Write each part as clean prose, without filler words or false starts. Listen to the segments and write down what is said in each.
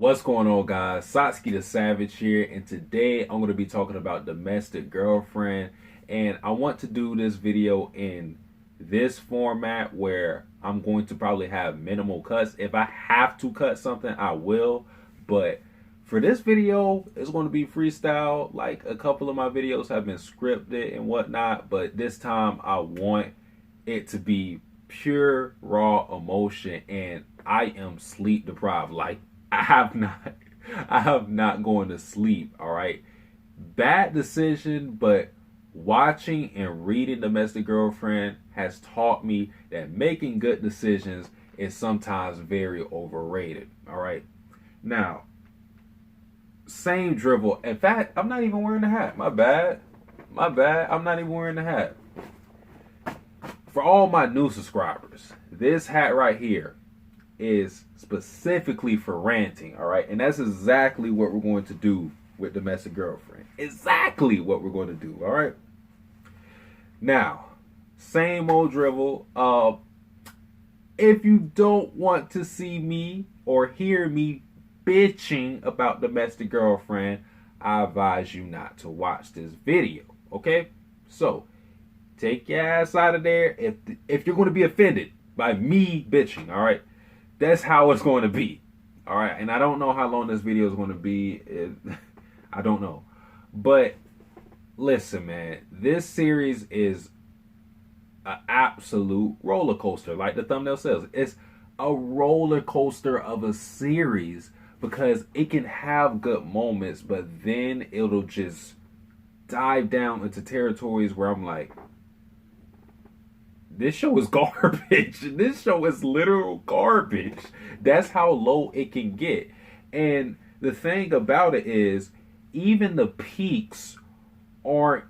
What's going on, guys? Satsuki the Savage here, and today I'm going to be talking about domestic girlfriend. And I want to do this video in this format where I'm going to probably have minimal cuts. If I have to cut something, I will. But for this video, it's going to be freestyle. Like a couple of my videos have been scripted and whatnot, but this time I want it to be pure raw emotion, and I am sleep deprived. Like I have not gone to sleep. All right, bad decision, but watching and reading Domestic Girlfriend has taught me that making good decisions is sometimes very overrated. All right, now same drivel. In fact, I'm not even wearing the hat. My bad. I'm not even wearing the hat. For all my new subscribers, this hat right here is specifically for ranting, all right? And that's exactly what we're going to do with Domestic Girlfriend. Exactly what we're going to do, all right? Now, same old drivel. If you don't want to see me or hear me bitching about Domestic Girlfriend, I advise you not to watch this video, okay? So, take your ass out of there if you're going to be offended by me bitching, all right? That's how it's going to be, all right? And I don't know how long this video is going to be. I don't know. But listen, man, this series is an absolute roller coaster, like the thumbnail says. It's a roller coaster of a series because it can have good moments, but then it'll just dive down into territories where I'm like, this show is garbage. This show is literal garbage. That's how low it can get. And the thing about it is, even the peaks aren't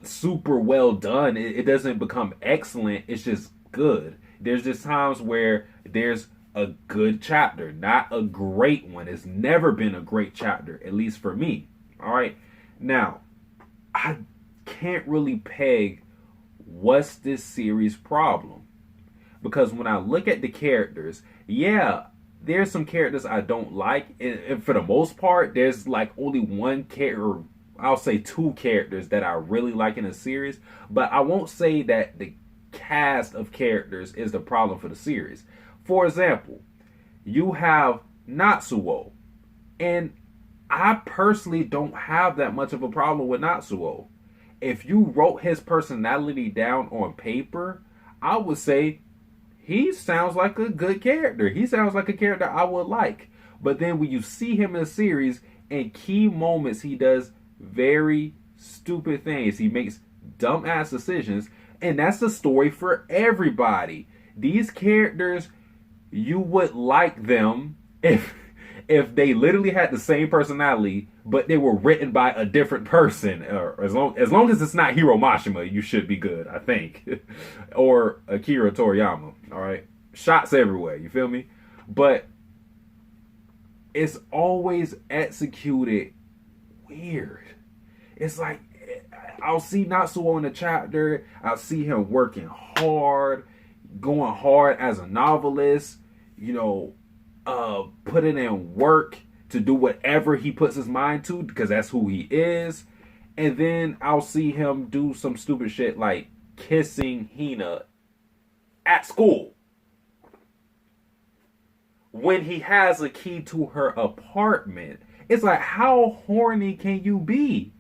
super well done. It doesn't become excellent. It's just good. There's just times where there's a good chapter, not a great one. It's never been a great chapter, at least for me. All right. Now, I can't really peg what's this series' problem, because when I look at the characters, yeah, there's some characters I don't like, and for the most part there's like only one character, I'll say two characters that I really like in a series, but I won't say that the cast of characters is the problem for the series. For example, you have Natsuo, and I personally don't have that much of a problem with Natsuo. If you wrote his personality down on paper, I would say he sounds like a good character. He sounds like a character I would like. But then when you see him in a series, in key moments, he does very stupid things. He makes dumbass decisions. And that's the story for everybody. These characters, you would like them if they literally had the same personality, but they were written by a different person. Or as long as it's not Hiro Mashima, you should be good, I think. Or Akira Toriyama, all right? Shots everywhere, you feel me? But it's always executed weird. It's like, I'll see Natsuo in a chapter, I'll see him working hard, going hard as a novelist, you know, putting in work to do whatever he puts his mind to, because that's who he is. And then I'll see him do some stupid shit like kissing Hina at school when he has a key to her apartment. It's like, how horny can you be?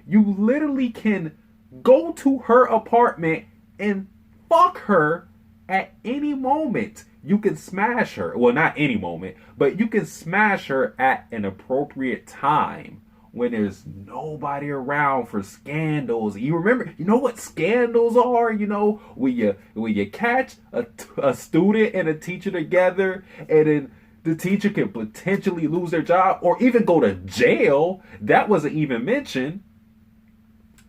You literally can go to her apartment and fuck her at any moment. You can smash her. Well, not any moment, but you can smash her at an appropriate time when there's nobody around for scandals. You know what scandals are? You know, when you catch a student and a teacher together, and then the teacher can potentially lose their job or even go to jail. That wasn't even mentioned.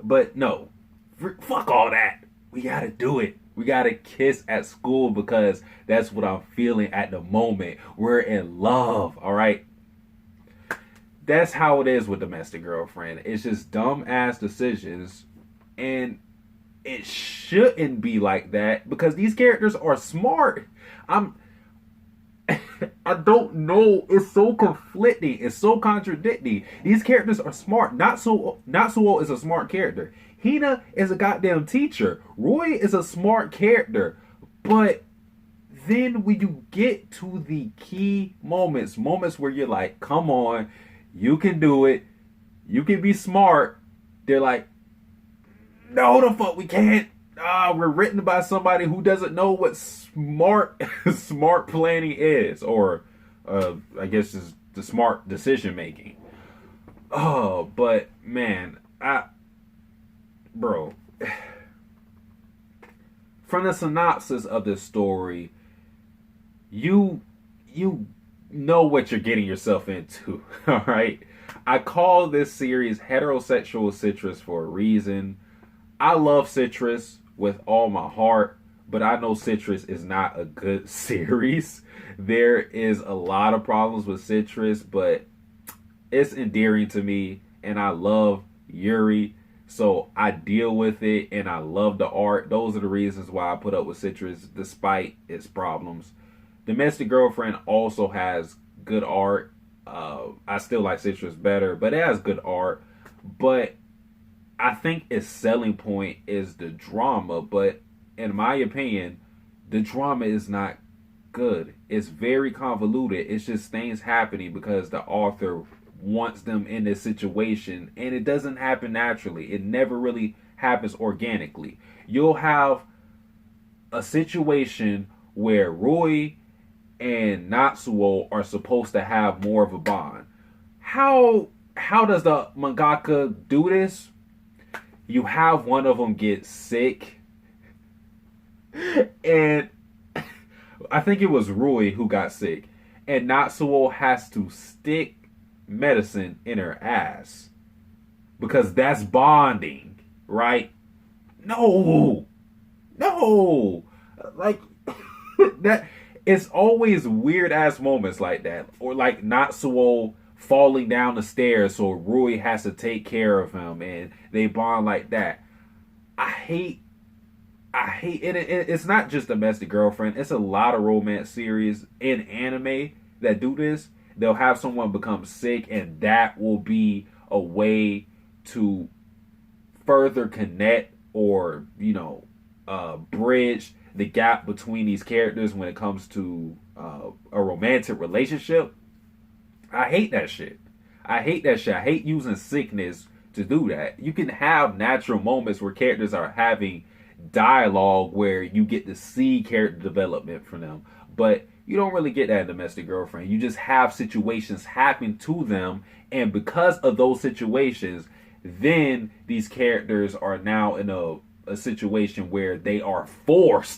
But no, fuck all that. We gotta do it. We gotta kiss at school because that's what I'm feeling at the moment. We're in love, all right? That's how it is with Domestic Girlfriend. It's just dumb-ass decisions, and it shouldn't be like that because these characters are smart. I don't know. It's so conflicting. It's so contradicting. These characters are smart. Natsuo is a smart character. Hina is a goddamn teacher. Roy is a smart character. But then when you get to the key moments where you're like, come on, you can do it. You can be smart. They're like, no, the fuck we can't. We're written by somebody who doesn't know what smart planning is, or I guess is the smart decision making. Oh, but man, bro, from the synopsis of this story, you know what you're getting yourself into. All right, I call this series heterosexual citrus for a reason. I love citrus with all my heart, but I know citrus is not a good series. There is a lot of problems with citrus, but it's endearing to me, and I love Yuri, so I deal with it, and I love the art. Those are the reasons why I put up with citrus despite its problems. Domestic Girlfriend also has good art. I still like citrus better, but it has good art. But I think its selling point is the drama, but in my opinion, the drama is not good. It's very convoluted. It's just things happening because the author wants them in this situation, and it doesn't happen naturally. It never really happens organically. You'll have a situation where Rui and Natsuo are supposed to have more of a bond. How does the mangaka do this? You have one of them get sick, and I think it was Rui who got sick, and Natsuo has to stick medicine in her ass because that's bonding, right? No, like that. It's always weird ass moments like that, or like Natsuo falling down the stairs, so Rui has to take care of him, and they bond like that. I hate and it's not just Domestic Girlfriend. It's a lot of romance series in anime that do this. They'll have someone become sick, and that will be a way to further connect or bridge the gap between these characters when it comes to a romantic relationship. I hate that shit. I hate using sickness to do that. You can have natural moments where characters are having dialogue where you get to see character development from them, but you don't really get that in Domestic Girlfriend. You just have situations happen to them, and because of those situations, then these characters are now in a situation where they are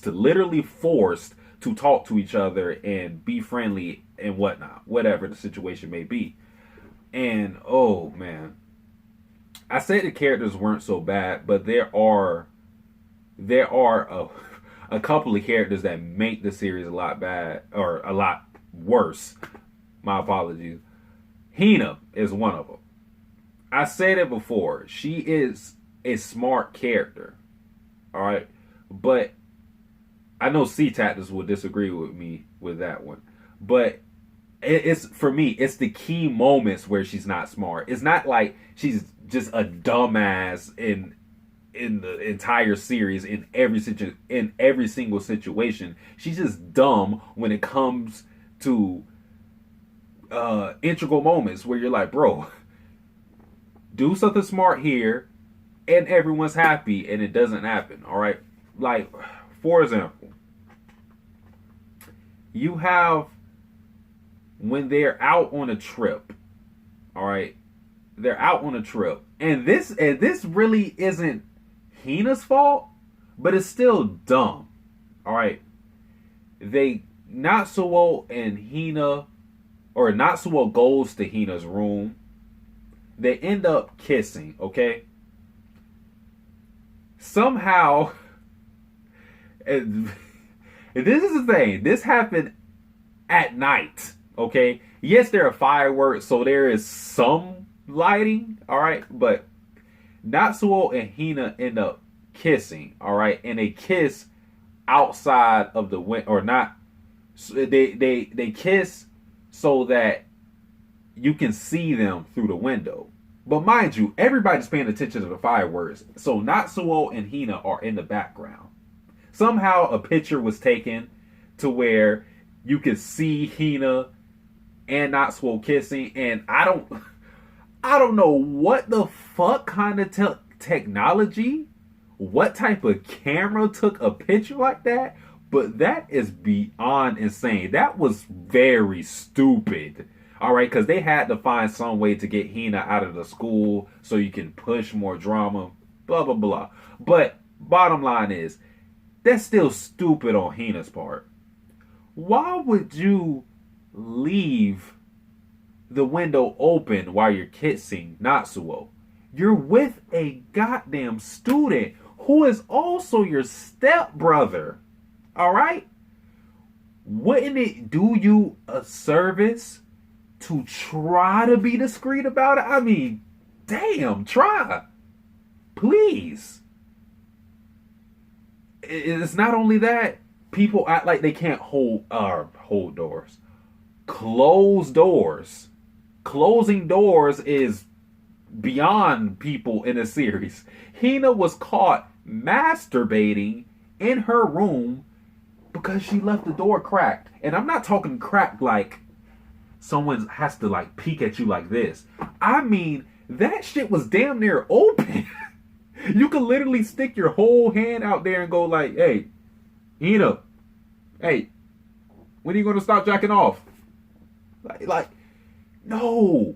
literally forced to talk to each other and be friendly and whatnot, whatever the situation may be. And oh man, I said the characters weren't so bad, but there are a couple of characters that make the series a lot bad or a lot worse. My apologies. Hina is one of them. I said it before. She is a smart character. All right, but I know C-Tactics will disagree with me with that one. But it's for me, it's the key moments where she's not smart. It's not like she's just a dumbass in the entire series in every single situation. She's just dumb when it comes to integral moments where you're like, bro, do something smart here and everyone's happy, and it doesn't happen. All right, like for example, you have when they're out on a trip. All right, they're out on a trip, and this really isn't Hina's fault, but it's still dumb. All right, Natsuo and Hina, or Natsuo goes to Hina's room. They end up kissing. Okay. Somehow, and this is the thing. This happened at night. Okay. Yes, there are fireworks, so there is some lighting. All right, but Natsuo and Hina end up kissing. All right, and they kiss outside of the window, or not. So they kiss so that you can see them through the window. But mind you, everybody's paying attention to the fireworks. So Natsuo and Hina are in the background. Somehow a picture was taken to where you could see Hina and Natsuo kissing, and I don't know what the fuck kind of technology, what type of camera took a picture like that, but that is beyond insane. That was very stupid. All right, because they had to find some way to get Hina out of the school so you can push more drama, blah, blah, blah. But bottom line is, that's still stupid on Hina's part. Why would you leave the window open while you're kissing Natsuo? You're with a goddamn student who is also your stepbrother. All right? Wouldn't it do you a service to try to be discreet about it? I mean, damn, try. Please. It's not only that. People act like they can't hold doors. Close doors. Closing doors is beyond people in a series. Hina was caught masturbating in her room because she left the door cracked. And I'm not talking cracked like someone has to like peek at you like this. I mean, that shit was damn near open. You could literally stick your whole hand out there and go like, hey, Hina, hey, when are you going to stop jacking off? Like, no.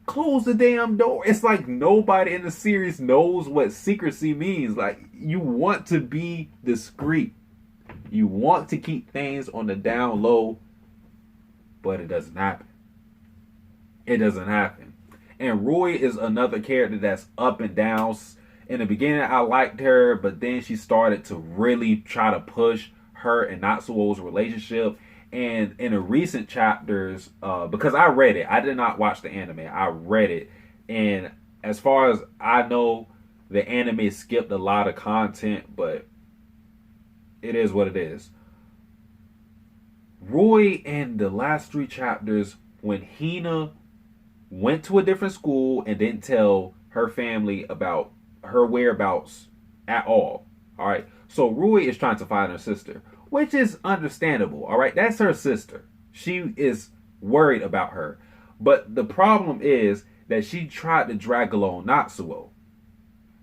Close the damn door. It's like nobody in the series knows what secrecy means. Like, you want to be discreet. You want to keep things on the down low, but it doesn't happen. It doesn't happen. And Rui is another character that's up and down. In the beginning, I liked her, but then she started to really try to push her and Natsuo's relationship. And in the recent chapters, because I read it, I did not watch the anime. I read it, and as far as I know, the anime skipped a lot of content, but it is what it is. Rui in the last 3 chapters, when Hina went to a different school and didn't tell her family about her whereabouts at all. All right, so Rui is trying to find her sister, which is understandable. All right, that's her sister. She is worried about her, but the problem is that she tried to drag along Natsuo.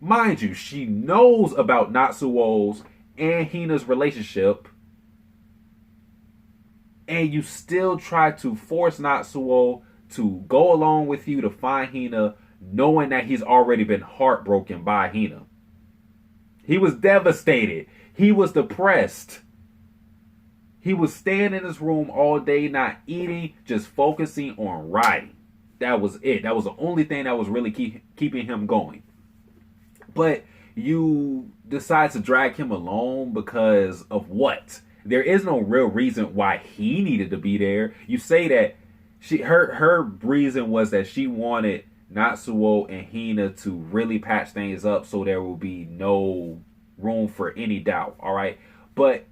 Mind you, she knows about Natsuo's and Hina's relationship, and you still try to force Natsuo to go along with you to find Hina, knowing that he's already been heartbroken by Hina. He was devastated. He was depressed. He was staying in his room all day, not eating, just focusing on writing. That was it. That was the only thing that was really keeping him going. But you decide to drag him along because of what? There is no real reason why he needed to be there. You say that her reason was that she wanted Natsuo and Hina to really patch things up so there will be no room for any doubt. All right, but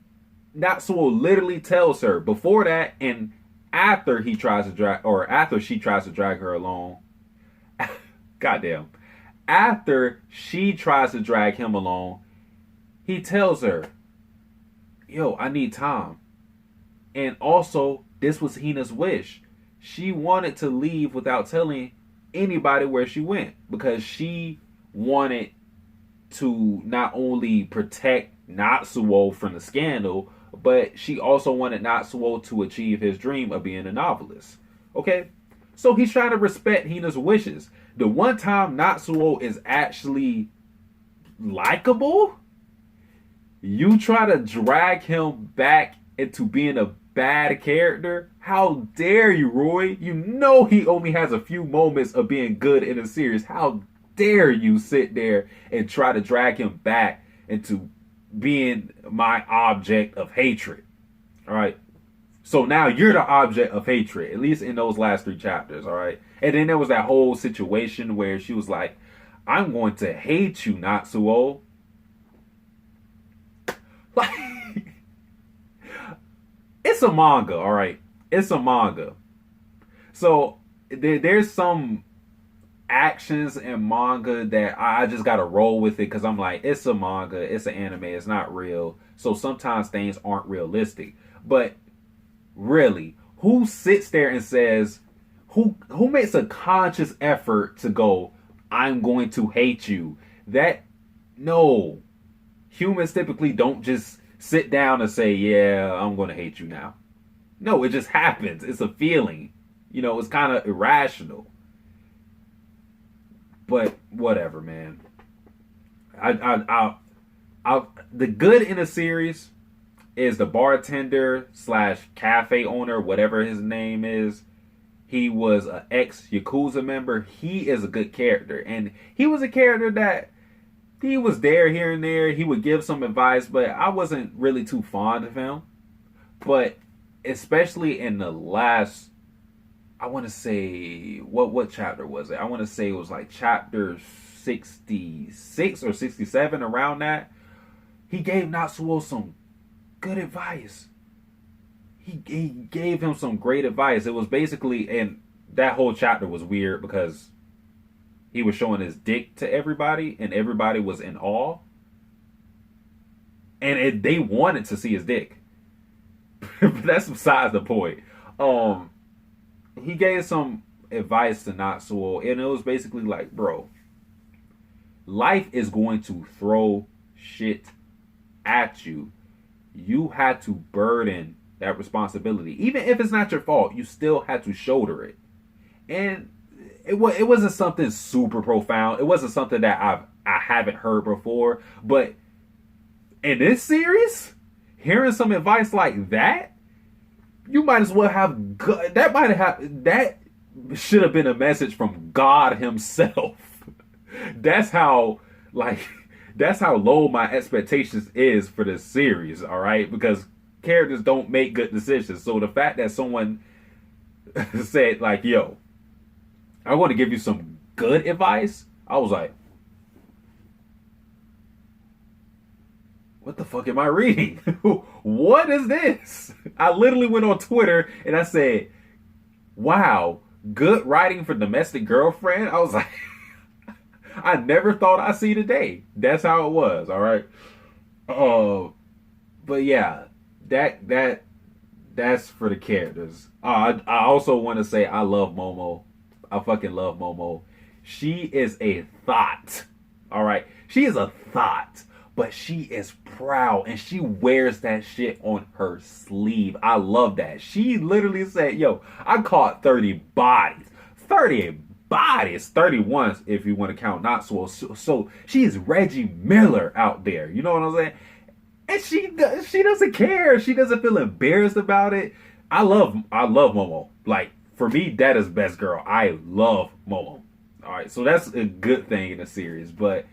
Natsuo literally tells her before that and after he tries to drag, or after she tries to drag her along. Goddamn. After she tries to drag him along, he tells her, yo, I need time. And also, this was Hina's wish. She wanted to leave without telling anybody where she went because she wanted to not only protect Natsuo from the scandal, but she also wanted Natsuo to achieve his dream of being a novelist. Okay? So he's trying to respect Hina's wishes. The one time Natsuo is actually likable, you try to drag him back into being a bad character? How dare you, Roy? You know he only has a few moments of being good in a series. How dare you sit there and try to drag him back into being my object of hatred? All right. So now you're the object of hatred, at least in those last 3 chapters. All right. And then there was that whole situation where she was like, I'm going to hate you, Natsuo. Like, it's a manga, all right. It's a manga. So there's some actions in manga that I just gotta roll with it because I'm like, it's a manga, it's an anime, it's not real. So sometimes things aren't realistic. But really, who sits there and says, who makes a conscious effort to go, I'm going to hate you? That no. Humans typically don't just sit down and say, yeah, I'm going to hate you now. No, it just happens. It's a feeling. It's kind of irrational. But whatever, man. The good in the series is the bartender slash cafe owner, whatever his name is. He was an ex Yakuza member. He is a good character, and he was a character that he was there here and there. He would give some advice, but I wasn't really too fond of him. But especially in the last, I want to say, what chapter was it? I want to say it was like chapter 66 or 67, around that. He gave Natsuo some good advice. He gave him some great advice. It was basically, and that whole chapter was weird because he was showing his dick to everybody, and everybody was in awe. And they wanted to see his dick. But that's besides the point. He gave some advice to Natsuo, and it was basically like, bro, life is going to throw shit at you. You had to burden that responsibility. Even if it's not your fault, you still had to shoulder it. And it wasn't something super profound. It wasn't something that I haven't heard before. But in this series, hearing some advice like that, you might as well have that should have been a message from God himself. That's how low my expectations is for this series, all right? Because characters don't make good decisions. So the fact that someone said like, yo, I want to give you some good advice, I was like, what the fuck am I reading? What is this? I literally went on Twitter and I said, wow, good writing for domestic girlfriend. I was like, I never thought I'd see today. That's how it was, all right? But yeah, that's for the characters. I also want to say I love Momo. I fucking love Momo. She is a thought. All right. She is a thought, but she is proud and she wears that shit on her sleeve. I love that. She literally said, yo, I caught 30 bodies. 30 bodies. 31 if you want to count Natsuo. So she's Reggie Miller out there. You know what I'm saying? And she doesn't care. She doesn't feel embarrassed about it. I love Momo. Like, for me, that is best girl. I love Momo. All right, so that's a good thing in the series. But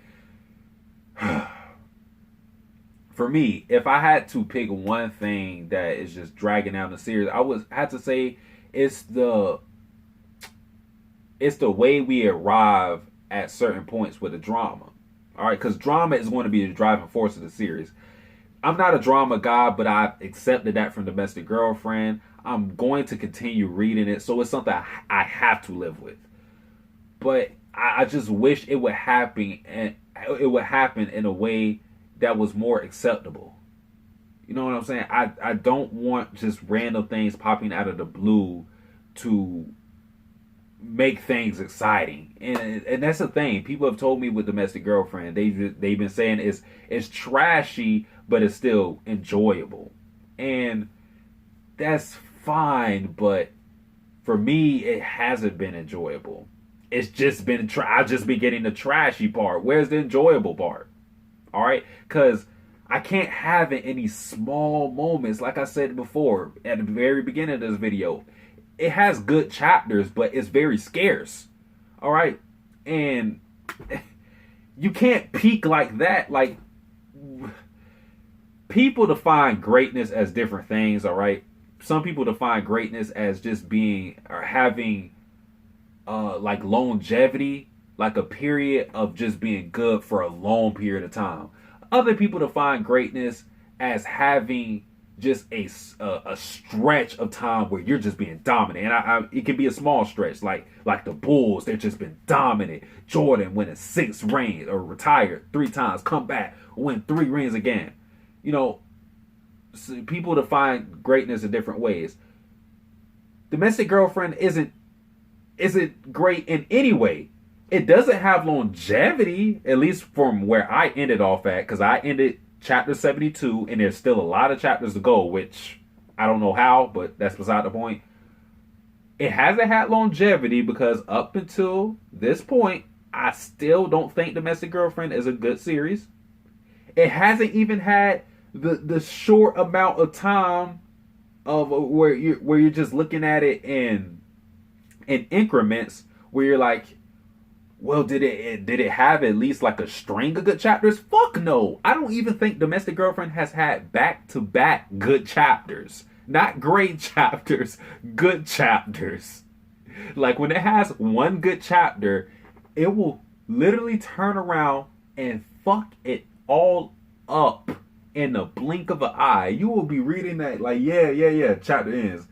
for me, if I had to pick one thing that is just dragging out the series, I would have to say it's the way we arrive at certain points with the drama. All right, because drama is going to be the driving force of the series. I'm not a drama guy, but I've accepted that from Domestic Girlfriend. I'm going to continue reading it, so it's something I have to live with. But I just wish it would happen, and it would happen in a way that was more acceptable. You know what I'm saying? I don't want just random things popping out of the blue to make things exciting, and that's the thing. People have told me with Domestic Girlfriend, they've been saying it's trashy, but it's still enjoyable, and that's fine. But for me, it hasn't been enjoyable. It's just been I've just been getting the trashy part. Where's the enjoyable part? All right, because I can't have it in these small moments. Like I said before at the very beginning of this video, it has good chapters, but it's very scarce. All right, and you can't peak like that. Like, people define greatness as different things. All right, some people define greatness as just being or having like longevity, like a period of just being good for a long period of time. Other people define greatness as having just a stretch of time where you're just being dominant. And it can be a small stretch, like the Bulls. They've just been dominant. Jordan winning 6 rings, or retired 3 times, come back, win 3 rings again. You know, so people define greatness in different ways. Domestic Girlfriend isn't great in any way. It doesn't have longevity, at least from where I ended off at, because I ended chapter 72, and there's still a lot of chapters to go, which I don't know how, but that's beside the point. It hasn't had longevity because up until this point, I still don't think Domestic Girlfriend is a good series. It hasn't even had the short amount of time of where you're just looking at it in increments, where you're like, well, did it have at least like a string of good chapters? Fuck no. I don't even think Domestic Girlfriend has had back-to-back good chapters. Not great chapters, good chapters. Like, when it has one good chapter, it will literally turn around and fuck it all up in the blink of an eye. You will be reading that like, yeah, chapter ends.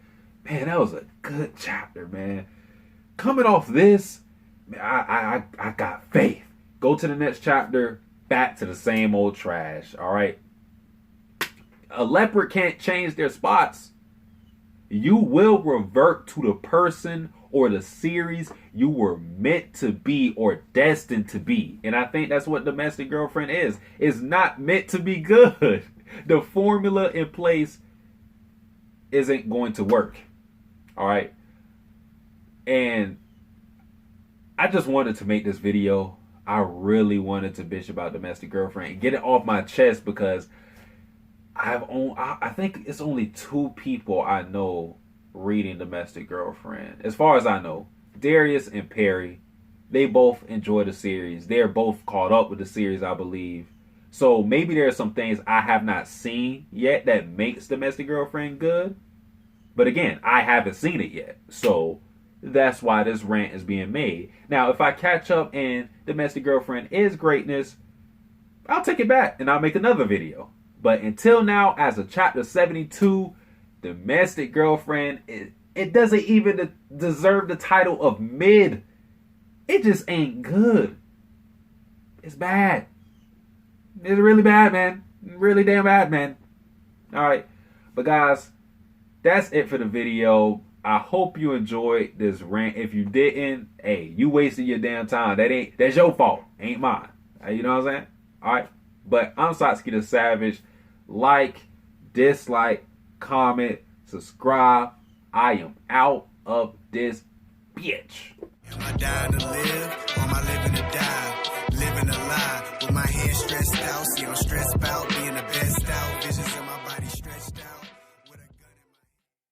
Man, that was a good chapter, man. Coming off this, I got faith. Go to the next chapter, back to the same old trash. All right. A leopard can't change their spots. You will revert to the person or the series you were meant to be or destined to be. And I think that's what Domestic Girlfriend is. It's not meant to be good. The formula in place isn't going to work. All right. And I just wanted to make this video. I really wanted to bitch about Domestic Girlfriend and get it off my chest, because I think it's only 2 people I know reading Domestic Girlfriend. As far as I know, Darius and Perry, they both enjoy the series. They're both caught up with the series, I believe. So maybe there are some things I have not seen yet that makes Domestic Girlfriend good. But again, I haven't seen it yet. So that's why this rant is being made. Now, if I catch up and Domestic Girlfriend is greatness, I'll take it back and I'll make another video. But until now, as of chapter 72, Domestic Girlfriend, it doesn't even deserve the title of mid. It just ain't good. It's bad. It's really bad, man. Really damn bad, man. Alright. But guys, that's it for the video. I hope you enjoyed this rant. If you didn't, hey, you wasted your damn time. That's your fault. Ain't mine. You know what I'm saying? Alright. But I'm Satsuki the Savage. Like, dislike, comment, subscribe. I am out of this bitch. Am I dying to live?